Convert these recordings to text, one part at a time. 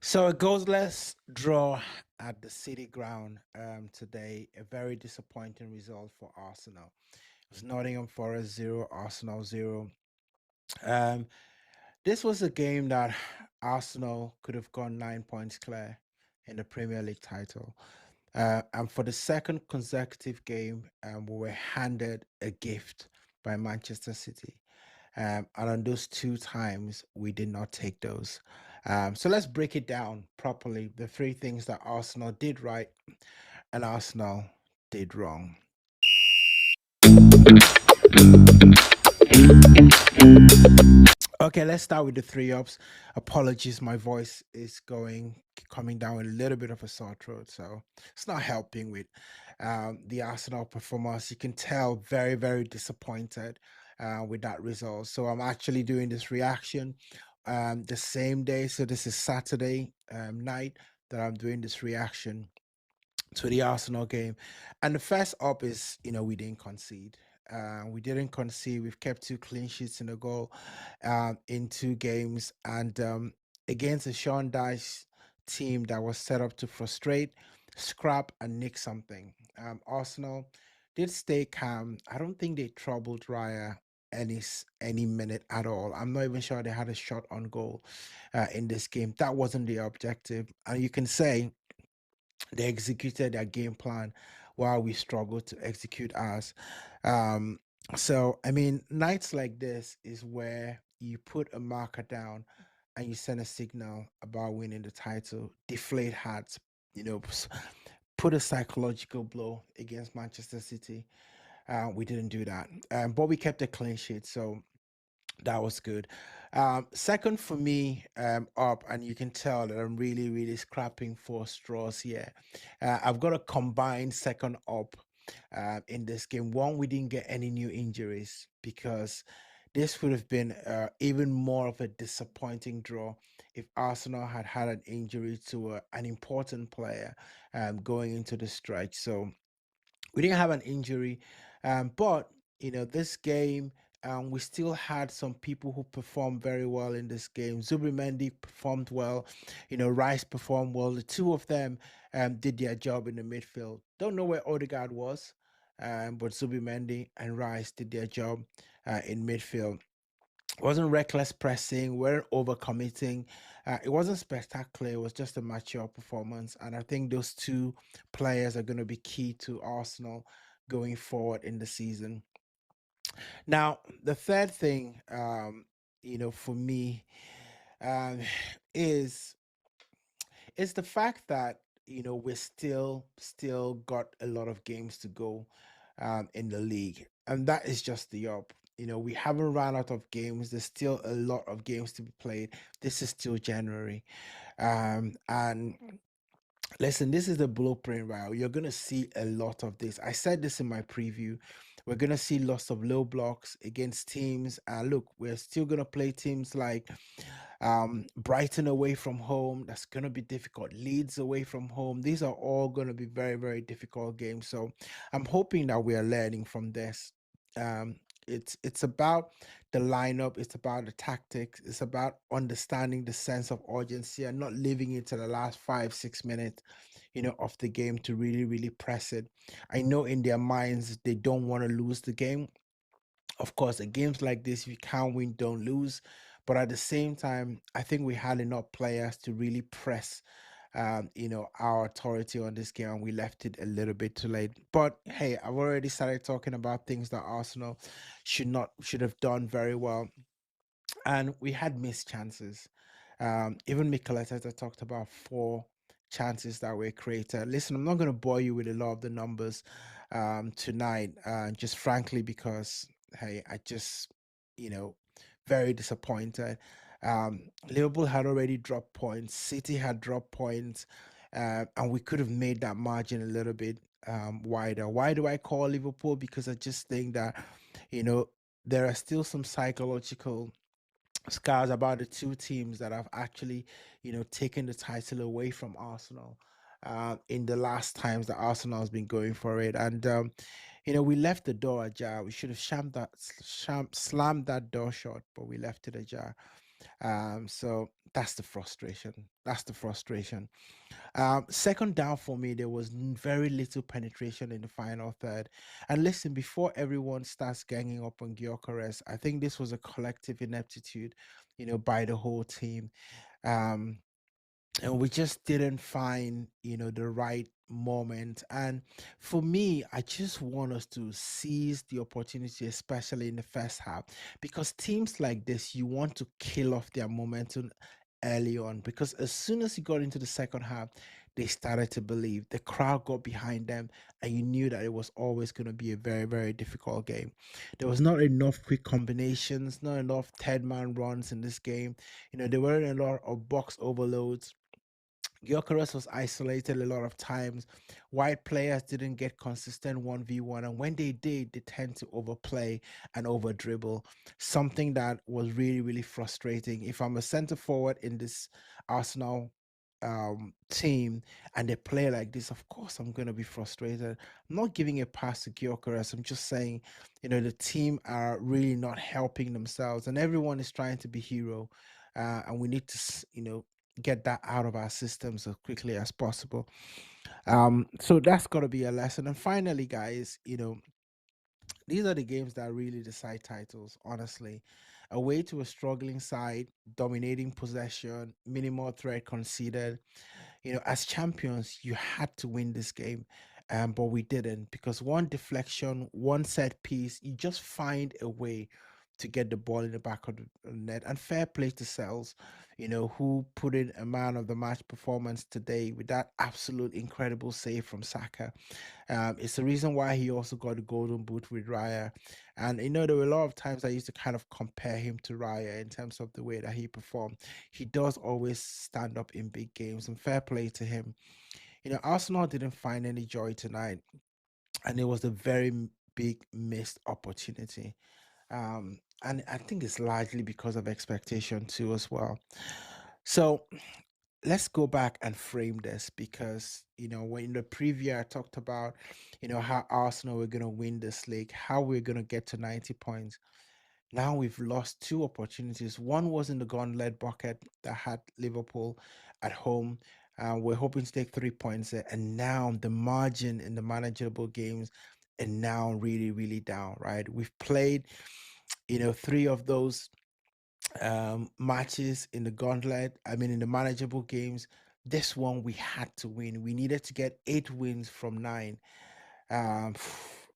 So a goalless draw at the City Ground today. A very disappointing result for Arsenal. It was Nottingham Forest 0, Arsenal 0. Um, this was a game that Arsenal could have gone 9 points clear in the Premier League title. And for the second consecutive game, we were handed a gift by Manchester City. And on those two times, we did not take those. So let's break it down properly. The three things that Arsenal did right and Arsenal did wrong. Okay, let's start with the three ups. Apologies, my voice is coming down with a little bit of a sore throat, so it's not helping with the Arsenal performance. You can tell very disappointed with that result. So I'm actually doing this reaction the same day. So this is Saturday night that I'm doing this reaction to the Arsenal game. And the first up is, we didn't concede. We didn't concede. We've kept two clean sheets in the goal in two games. And against a Sean Dyche team that was set up to frustrate, scrap, and nick something. Arsenal did stay calm. I don't think they troubled Raya any minute at all. I'm not even sure they had a shot on goal in this game. That wasn't the objective. And you can say they executed their game plan while we struggled to execute ours. Um, so, I mean, nights like this is where you put a marker down and you send a signal about winning the title, deflate hats, put a psychological blow against Manchester City. We didn't do that, but we kept a clean sheet. So that was good. Second for me, up, and you can tell that I'm really scrapping for straws here. I've got a combined second up in this game. One, we didn't get any new injuries because this would have been even more of a disappointing draw if Arsenal had had an injury to an important player going into the stretch. So we didn't have an injury, but this game, we still had some people who performed very well in this game. Zubimendi performed well, Rice performed well. The two of them did their job in the midfield. Don't know where Odegaard was, but Zubimendi and Rice did their job in midfield. Wasn't reckless pressing, weren't overcommitting. It wasn't spectacular. It was just a mature performance, and I think those two players are going to be key to Arsenal going forward in the season. Now, the third thing, for me, um, is is the fact that we're still got a lot of games to go in the league, and that is just the up. We haven't run out of games. There's still a lot of games to be played. This is still January, and listen, this is the blueprint, right? You're gonna see a lot of this. I said this in my preview. We're gonna see lots of low blocks against teams. And look, we're still gonna play teams like Brighton away from home. That's gonna be difficult. Leeds away from home. These are all gonna be very difficult games. So I'm hoping that we are learning from this. Um, it's about the lineup. It's about the tactics. It's about understanding the sense of urgency and not leaving it to the last 5 6 minutes, of the game to really press it. I know in their minds they don't want to lose the game. Of course, at games like this, if you can't win, don't lose. But at the same time, I think we had enough players to really press, our authority on this game, and we left it a little bit too late. But hey, I've already started talking about things that Arsenal should have done very well, and we had missed chances. Even Mikel Arteta talked about four chances that were created. Listen, I'm not going to bore you with a lot of the numbers tonight, just frankly because hey, I just you know very disappointed. Liverpool had already dropped points. City had dropped points, and we could have made that margin a little bit wider. Why do I call Liverpool? Because I just think that you know there are still some psychological scars about the two teams that have actually, taken the title away from Arsenal in the last times that Arsenal has been going for it. And, we left the door ajar. We should have slammed that door shut, but we left it ajar. So that's the frustration. That's the frustration. Second down for me, there was very little penetration in the final third. And listen, before everyone starts ganging up on Gyökeres, I think this was a collective ineptitude, by the whole team. Um, and we just didn't find the right moment. And for me, I just want us to seize the opportunity, especially in the first half, because teams like this, you want to kill off their momentum early on, because as soon as you got into the second half, they started to believe, the crowd got behind them, and you knew that it was always going to be a very, very difficult game. There was not enough quick combinations, not enough 10-man runs in this game. There weren't a lot of box overloads. Gyökeres was isolated a lot of times. White players didn't get consistent 1v1, and when they did, they tend to overplay and over dribble. Something that was really, really frustrating. If I'm a center forward in this Arsenal team and they play like this, of course I'm going to be frustrated. I'm not giving a pass to Gyökeres. I'm just saying, the team are really not helping themselves, and everyone is trying to be hero. And we need to, get that out of our systems as quickly as possible. So that's got to be a lesson. And finally, guys, these are the games that really decide titles, honestly. Away to a struggling side, dominating possession, minimal threat conceded. As champions, you had to win this game. But we didn't, because one deflection, one set piece, you just find a way to get the ball in the back of the net. And fair play to Cells, who put in a man of the match performance today with that absolute incredible save from Saka. It's the reason why he also got the golden boot with Raya. And there were a lot of times I used to kind of compare him to Raya in terms of the way that he performed. He does always stand up in big games, and fair play to him. Arsenal didn't find any joy tonight, and it was a very big missed opportunity. And I think it's largely because of expectation too, as well. So let's go back and frame this, because when in the preview I talked about how Arsenal were going to win this league, how we're going to get to 90 points. Now we've lost two opportunities. One was in the gauntlet bucket that had Liverpool at home. We're hoping to take 3 points there, and now the margin in the manageable games and now really, really down. Right, we've played three of those matches in the gauntlet. I mean, in the manageable games. This one we had to win. We needed to get 8 wins from 9. Um,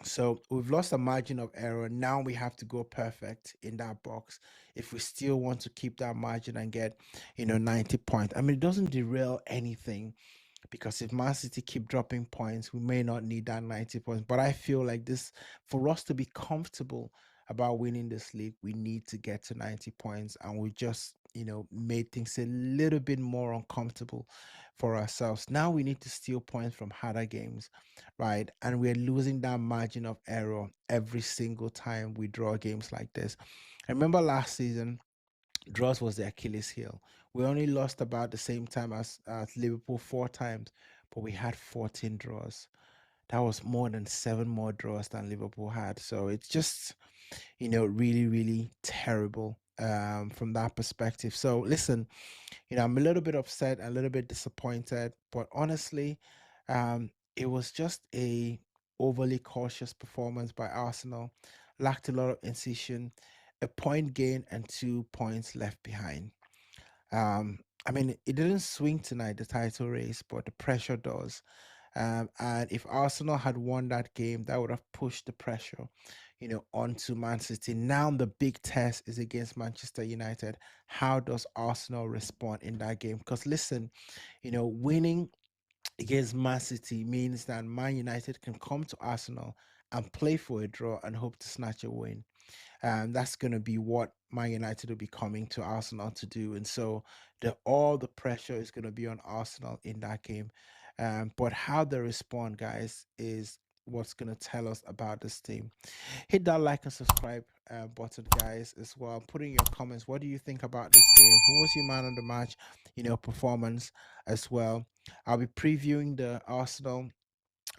so we've lost a margin of error. Now we have to go perfect in that box if we still want to keep that margin and get 90 points. I mean, it doesn't derail anything, because if Man City keep dropping points, we may not need that 90 points. But I feel like this, for us to be comfortable about winning this league, we need to get to 90 points. And we just, made things a little bit more uncomfortable for ourselves. Now we need to steal points from harder games, right? And we're losing that margin of error every single time we draw games like this. I remember last season, draws was the Achilles heel. We only lost about the same time as Liverpool 4 times, but we had 14 draws. That was more than 7 more draws than Liverpool had. So it's just, really, really terrible from that perspective. So listen, I'm a little bit upset, a little bit disappointed, but honestly, it was just a overly cautious performance by Arsenal. Lacked a lot of incision, a point gain, and 2 points left behind. I mean, it didn't swing tonight, the title race, but the pressure does. And if Arsenal had won that game, that would have pushed the pressure, onto Man City. Now the big test is against Manchester United. How does Arsenal respond in that game? Because listen, winning against Man City means that Man United can come to Arsenal and play for a draw and hope to snatch a win. That's going to be what Man United will be coming to Arsenal to do. And so all the pressure is going to be on Arsenal in that game. But how they respond, guys, is what's going to tell us about this team. Hit that like and subscribe button, guys, as well. Put in your comments. What do you think about this game? Who was your man of the match, performance as well? I'll be previewing the Arsenal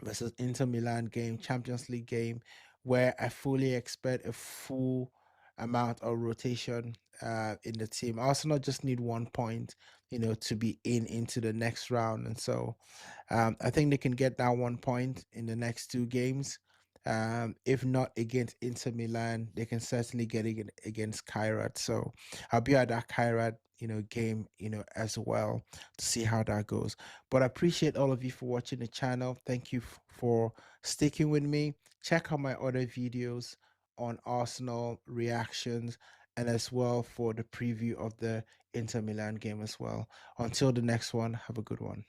versus Inter Milan game, Champions League game, where I fully expect a full amount of rotation in the team. Arsenal just need 1 point, to be into the next round. And so I think they can get that 1 point in the next two games. If not against Inter Milan, they can certainly get it against Kairat. So I'll be at that Kairat, game, as well, to see how that goes. But I appreciate all of you for watching the channel. Thank you for sticking with me. Check out my other videos on Arsenal reactions, and as well for the preview of the Inter Milan game as well. Until the next one, have a good one.